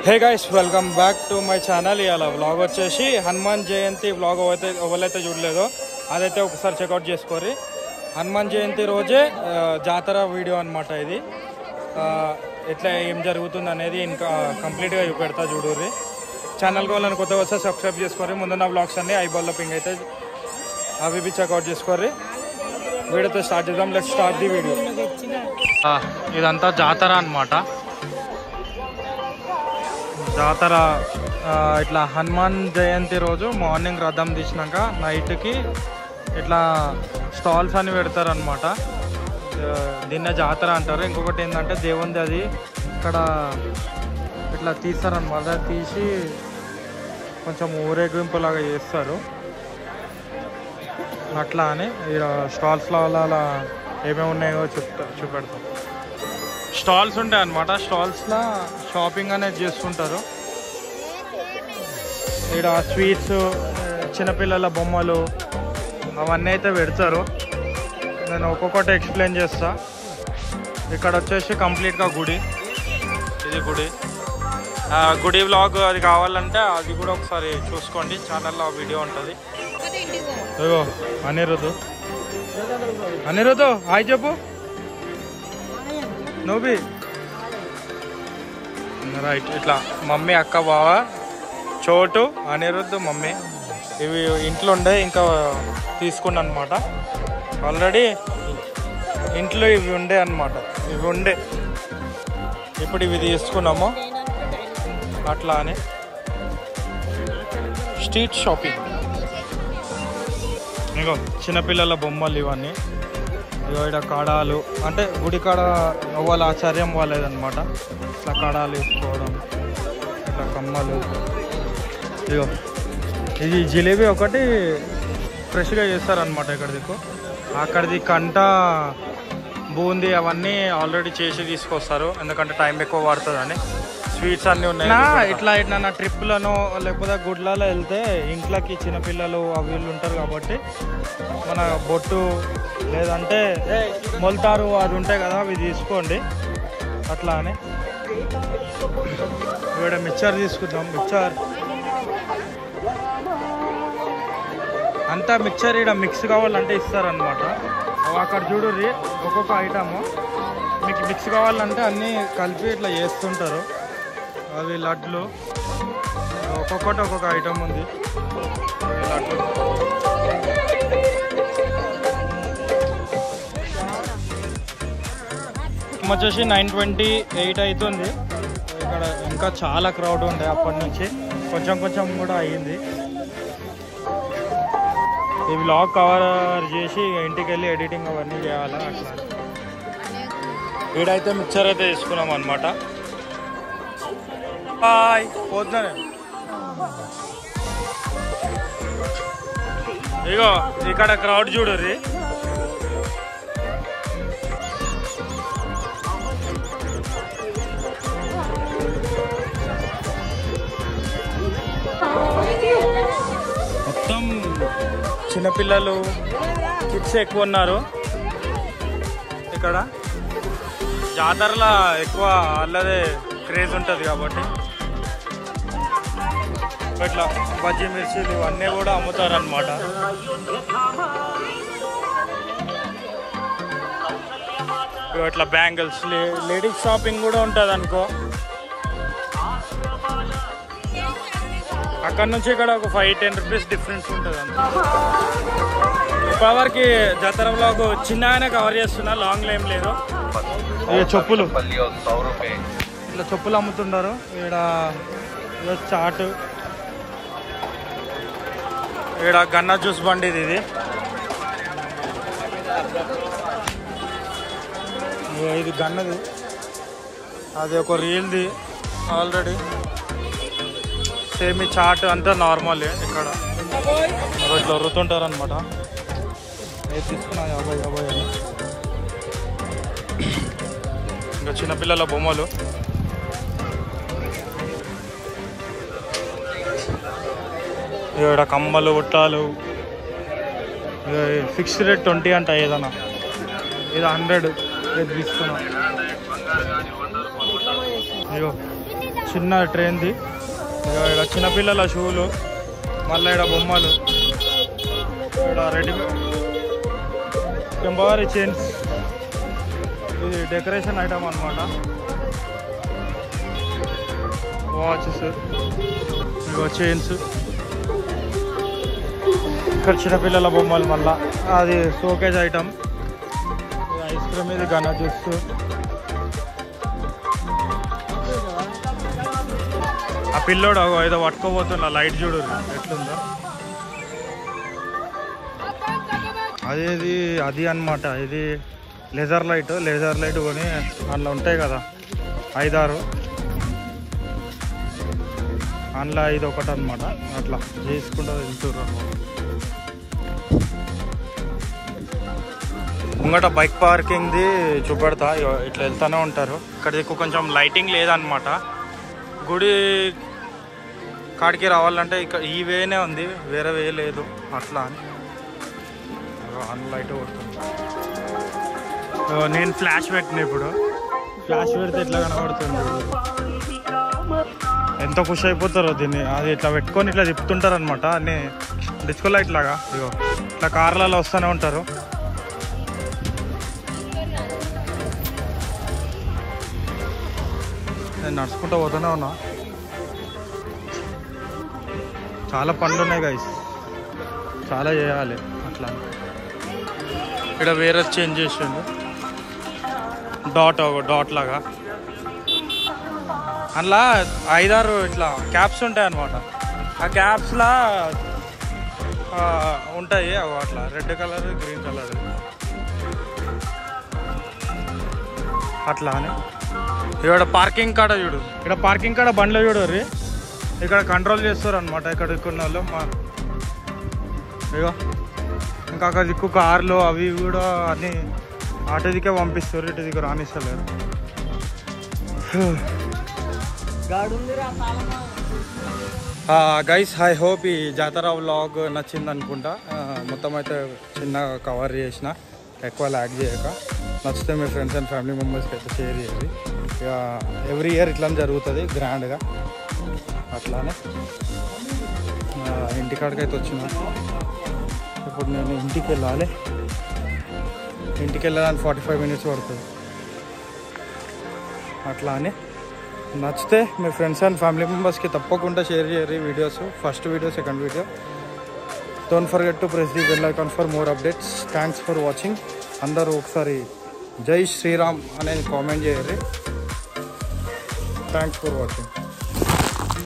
Hey guys, welcome back to my channel. ఇవాళ vlog వచ్చేసి Hanuman Jayanti vlog ఎవరైతే చూడలేదో అదైతే ఒకసారి చెక్అవుట్ చేసుకోరి. హనుమాన్ జయంతి రోజే జాతర వీడియో అనమాట ఇది. ఎట్లా ఏం జరుగుతుంది అనేది ఇంకా కంప్లీట్గా చూపెడతా చూడుర్రి. ఛానల్కి వాళ్ళని కొత్తగా వస్తే సబ్స్క్రైబ్ చేసుకోరి. ముందున్న వ్లాగ్స్ అన్ని ఐబాల్లో పింగ్ అయితే అవి చెక్అవుట్ చేసుకోరి. వీడియోతో స్టార్ట్ చేద్దాం. Let's start the video. ఇదంతా జాతర అనమాట. జాతర ఇట్లా హనుమాన్ జయంతి రోజు మార్నింగ్ రథం తీసినాక నైట్కి ఇట్లా స్టాల్స్ అని పెడతారనమాట. దీన్నే జాతర అంటారు. ఇంకొకటి ఏంటంటే దేవుంది అది ఇక్కడ ఇట్లా తీస్తారనమాట. తీసి కొంచెం ఊరేగింపులాగా చేస్తారు. అట్లా అని ఇక్కడ స్టాల్స్లో అలా ఏమేమి ఉన్నాయో చూపెడతాం. స్టాల్స్ ఉంటాయి అన్నమాట. స్టాల్స్లో షాపింగ్ అనేది చేసుకుంటారు. ఇక్కడ స్వీట్స్, చిన్నపిల్లల బొమ్మలు అవన్నీ అయితే పెడతారు. నేను ఒక్కొక్కటి ఎక్స్ప్లెయిన్ చేస్తా. ఇక్కడ వచ్చేసి కంప్లీట్గా గుడి. ఇది గుడి వ్లాగ్ అది కావాలంటే అది కూడా ఒకసారి చూసుకోండి. ఛానల్లో వీడియో ఉంటుంది. ఇగో అనిరుద్ధు హాయ్ చెప్పు. నువ్వు రైట్. ఇట్లా మమ్మీ, అక్క, బావ, చోటు, అనిరుద్ధ్, మమ్మీ ఇవి ఇంట్లో ఉండే ఇంకా తీసుకున్నా అనమాట. ఆల్రెడీ ఇంట్లో ఇవి ఉండే అనమాట. ఇప్పుడు ఇవి తీసుకున్నాము. అట్లా అని స్ట్రీట్ షాపింగ్. ఇగో చిన్నపిల్లల బొమ్మలు ఇవన్నీ. ఇగో ఇక్కడ కడాలు అంటే గుడి కాడ వాళ్ళ ఆచార్యం వాళ్ళేదనమాట. ఇట్లా కడాలు వేసుకోవడం, ఇట్లా కమ్మలు. ఇగో ఇది జిలేబీ ఒకటి ఫ్రెష్గా చేస్తారనమాట. అక్కడిది కంట, బూందీ అవన్నీ ఆల్రెడీ చేసి తీసుకొస్తారు. ఎందుకంటే టైం ఎక్కువ పడుతుందని. స్వీట్స్ అన్నీ ఉన్నాయి. ఇట్లా నా ట్రిప్లను లేకపోతే గుడ్లలో వెళ్తే ఇంట్లోకి చిన్నపిల్లలు అవి వీళ్ళు ఉంటారు కాబట్టి మన బొట్టు లేదంటే మొలతారు అది ఉంటాయి కదా, అవి తీసుకోండి. అట్లా అని ఇక్కడ మిక్చర్ తీసుకుందాం. అంతా మిక్చర్ ఇక్కడ మిక్స్ కావాలంటే ఇస్తారనమాట. అక్కడ చూడుర్రి ఒక్కొక్క ఐటము మీకు మిక్స్ కావాలంటే అన్నీ కలిపి ఇట్లా చేస్తుంటారు. అవి లడ్లు, ఒక్కొక్కటి ఒక్కొక్క ఐటమ్ ఉంది. లడ్లు వచ్చేసి 9:28 అవుతుంది. ఇక్కడ ఇంకా చాలా క్రౌడ్ ఉండే అప్పటి నుంచి. కొంచెం కూడా అయ్యింది. ఈ వ్లాగ్ కవర్ చేసి ఇంటికి వెళ్ళి ఎడిటింగ్ అవన్నీ చేయాలి. అట్లా వీడైతే మిక్చర్ అయితే తీసుకున్నాం అనమాట. పోతున్నా. ఇగో ఇక్కడ క్రౌడ్ చూడుర్రి. మొత్తం చిన్నపిల్లలు, కిడ్స్ ఎక్కువ ఉన్నారు. ఇక్కడ జాతరలో ఎక్కువ అల్లదే క్రేజ్ ఉంటుంది కాబట్టి ఇట్లా బజ్జీ మిర్చీలు ఇవన్నీ కూడా అమ్ముతారనమాట. ఇట్లా బ్యాంగిల్స్, లేడీస్ షాపింగ్ కూడా ఉంటుంది అనుకో. అక్కడ నుంచి ఇక్కడ ఒక 5-10 రూపీస్ డిఫరెన్స్ ఉంటుంది అంత. ఇప్పటివరకు జాతర వ్లాగ్ చిన్నగానే కవర్ చేస్తున్నా, లాంగ్ ఏం లేదు. చెప్పులు, ఇట్లా చెప్పులు అమ్ముతుంటారు. ఇక్కడ చాటు, ఇక్కడ గన్నా జ్యూస్ బండి ఇది. ఇది గన్నది, అది ఒక రీల్ది ఆల్రెడీ. సేమ్ ఈ చాట్ అంతా నార్మల్. ఇక్కడ ఇట్లా రుతుంటారు అనమాట. ఏది తీసుకున్నా 50 అని. ఇంకా చిన్నపిల్లల బొమ్మలు. ఇక్కడ కమ్మలు, బుట్టాలు. ఫిక్స్డ్ రేట్ 20 అంట ఏదన్నా. ఇది 100 తీసుకున్నా. ఇగో చిన్న ట్రైన్ది. ఇక్కడ చిన్నపిల్లల షూలు, మళ్ళీ ఇక్కడ బొమ్మలు, ఇక్కడ రెడీమేడ్ టెంపరీ చైన్స్. ఇది డెకరేషన్ ఐటమ్ అనమాట. వాచెస్, ఇగో చైన్స్. ఇక్కడ చిన్నపిల్లల బొమ్మలు, మళ్ళీ అది షోకేజ్ ఐటమ్. ఐస్ క్రీమ్, ఇది గనా జ్యూస్. ఆ పిల్లోడు ఏదో పట్టుకోబోతున్నా, లైట్ చూడు ఎట్లుందో. అది అనమాట. ఇది లేజర్ లైట్ కొని అందులో ఉంటాయి కదా 5-6, అందులో ఇది ఒకటి అనమాట. అట్లా చేసుకుంటూ వెళ్తుర్రు. ముంగట బైక్ పార్కింగ్ది చూపెడతా. ఇట్లా వెళ్తూనే ఉంటారు. ఇక్కడ ఎక్కువ కొంచెం లైటింగ్ లేదనమాట. గుడి కాడికి రావాలంటే ఇక్కడ ఈ వేనే ఉంది, వేరే వే లేదు. అట్లా అని లైట్ కొడుతుంది. నేను ఫ్లాష్ పెట్టిన, ఇప్పుడు ఫ్లాష్ పెడితే ఎట్లా కనబడుతుంది. ఎంత ఖుషి అయిపోతారో దీన్ని. అది ఇట్లా పెట్టుకొని ఇట్లా తిప్పుతుంటారు అనమాట. అన్ని డిస్కో లైట్ లాగా. ఇగో ఇట్లా కార్లలో వస్తూనే ఉంటారు. నేను నడుచుకుంటూ పోతూనే ఉన్నా. చాలా పనులు ఉన్నాయి గైస్, చాలా చేయాలి. అట్లా ఇక్కడ వేరే చేంజ్ చేసిండు. డాట్ లాగా అందులో 5-6 ఇట్లా క్యాప్స్ ఉంటాయి అన్నమాట. ఆ క్యాప్స్లా ఉంటాయి అట్లా రెడ్ కలర్, గ్రీన్ కలర్ అట్లా అని. ఇక్కడ పార్కింగ్ కాడ చూడు, ఇక్కడ పార్కింగ్ కాడ బండ్లు చూడు. ఇక్కడ కంట్రోల్ చేస్తారు అనమాట ఇక్కడ ఉన్న వాళ్ళు. ఇగో ఇంకా అక్కడ దిక్కు కార్లు అవి కూడా అన్నీ అటు దిక్కే పంపిస్తారు, ఇటు దిక్కు రానిస్తలేరు. గైస్, ఐ హోప్ ఈ జాతర వ్లాగ్ నచ్చింది అనుకుంటా. మొత్తం అయితే చిన్న కవర్ చేసిన, ఎక్కువ ల్యాగ్ చేయక. నచ్చితే మీ ఫ్రెండ్స్ అండ్ ఫ్యామిలీ మెంబర్స్కి అయితే షేర్ చేయాలి. ఇక ఎవ్రీ ఇయర్ ఇట్లానే జరుగుతుంది గ్రాండ్గా. అట్లానే ఇంటికాడికి అయితే వచ్చిన. ఇప్పుడు నేను ఇంటికి వెళ్ళాలి. ఇంటికి వెళ్ళడానికి 45 మినిట్స్ పడుతుంది. అట్లా అని నచ్చితే మీ ఫ్రెండ్స్ అండ్ ఫ్యామిలీ మెంబర్స్కి తప్పకుండా షేర్ చేయరు videos. First video, second video. Don't forget to press the bell icon for more updates. Thanks for watching. అందరూ ఒకసారి జై శ్రీరామ్ అనేది కామెంట్ చేయరు. Thanks for watching.